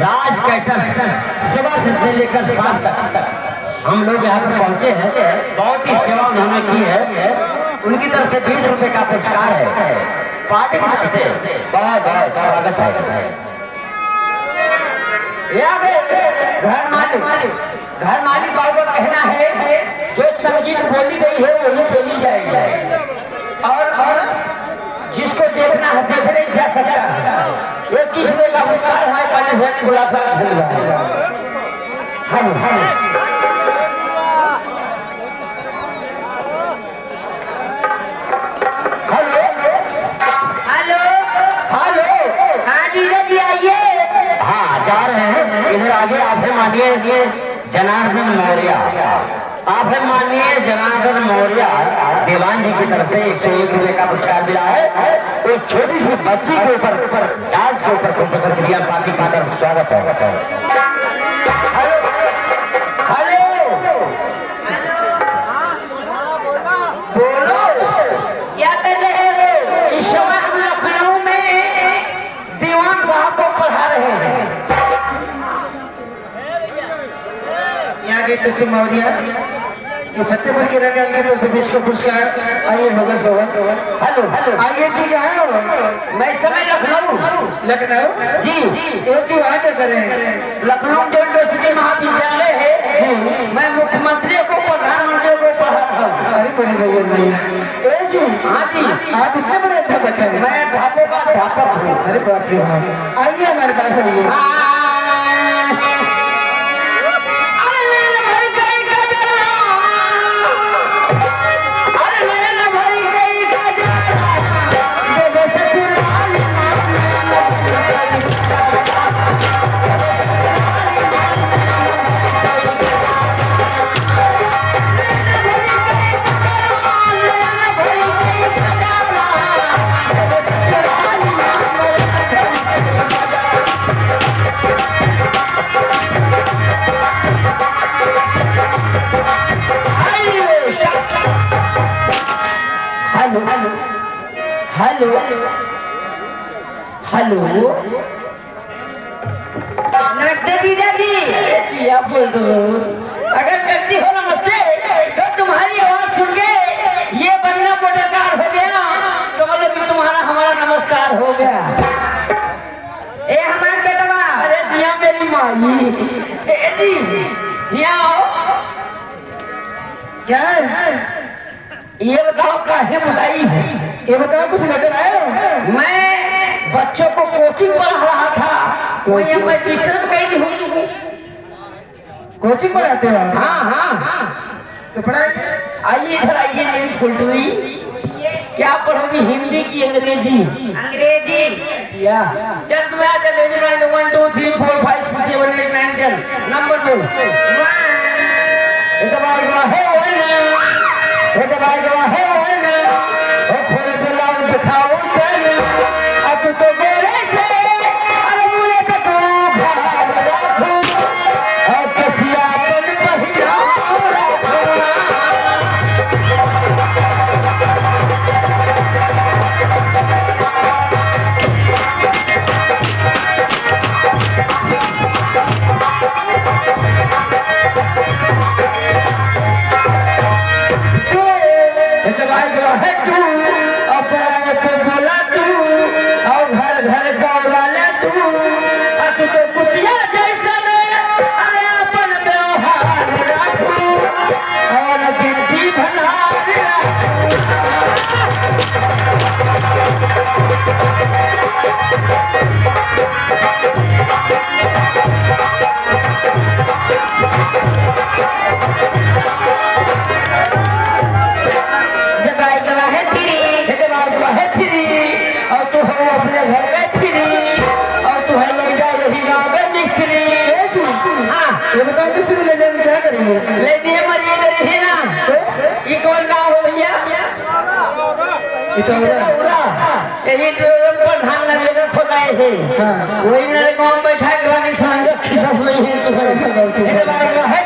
राज कैटर सुबह से लेकर शाम तक हम लोग यहाँ पर पहुँचे हैं। बहुत ही सेवा उन्होंने की है। उनकी तरफ से 20 रुपए का पुरस्कार है। पार्टी की तरफ से बहुत बहुत स्वागत है। घर मालिक बाबू का कहना है जो संगीत बोली गई है वही बोली जाएगी और जिसको देखना है देख नहीं जा सकता है। ये किस में का पुरस्कार है पानी भेंट गुलाब का हेलो हेलो हेलो हाँ जीजा जी आइए। हाँ जा रहे हैं इधर आगे। आप है मानिए जनार्दन मौर्य। आप है मानिए जनार्दन मौर्य दीवान जी की तरफ से 101 रुपए का पुरस्कार मिला है। वो छोटी सी बच्ची के ऊपर डांस के ऊपर खुश होकर प्रिया पार्टी की तरफ स्वागत है। हेलो हेलो बोलो क्या कर रहे हो? इस समय हम लखनऊ में दीवान साहब को पढ़ा रहे हैं। यहाँ के तुलसी मौर्य ये फतेहपुर के रंग की तरफ से विश्व पुरस्कार आइए होगा सोहन। हेलो आइए जी कहाँ हो? मैं समय लखनऊ लखनऊ जी। ये जी वहाँ क्या कर रहे हैं? लखनऊ जो यूनिवर्सिटी महाविद्यालय है जी मैं मुख्यमंत्री को प्रधानमंत्री को पढ़ा रहा हूँ। अरे बड़ी भैया नहीं ए जी। हाँ जी आप इतने बड़े अध्यापक हैं? मैं अध्यापक का अध्यापक हूँ। अरे बाप रे बाप। आइए हमारे पास आइए। हेलो हेलो नमस्ते जीजा जी। जी आप बोल दो। अगर करती हो नमस्ते तो तुम्हारी आवाज सुन के ये बंदा मोटरकार हो गया, समझ लो कि तुम्हारा हमारा नमस्कार हो गया। ए हमारे बेटवा, अरे दिया मेरी माई, ए जी यहाँ आओ। क्या है ये बताओ काहे बुलाई है? ये बताओ, कुछ नजर आया? मैं बच्चों को कोचिंग पढ़ा रहा था, कोई मैं डिस्टर्ब कहीं हूँ। कोचिंग पढ़ाते हो? हाँ हाँ तो पढ़ाइए। आइए इधर आइए। मेरी फुलटुई क्या पढ़ोगी, हिंदी की अंग्रेजी? अंग्रेजी या चल तुम्हें आ चल। 1 2 3 4 5 6 7 8 9 10 नंबर बोल। इधर है वन, इधर है वन, ओ खोल के लाल दिखाओ तन, अब तो बोले से अरे मुझे तो तू भाग रखो, और कसिया पन पहिया रखो। है तू अपना तो बोला तू, और घर घर गौराला तू, अब तो कुतिया जैसा अरे अपन व्यवहार रखू, और गिनती भंडार और तू है अपने घर में फिरी, और तू है ले जा रही गाँव में मिस्त्री। हाँ ये बताओ, मिस्त्री ले जाके क्या करेंगे? ले दिए मरिए गए है ना। तो ये कौन गाँव हो भैया? इटौरा। यही प्रधान नरेंद्र खोलाए थे। हाँ। वही मेरे गाँव में बैठा कर खिसस नहीं है।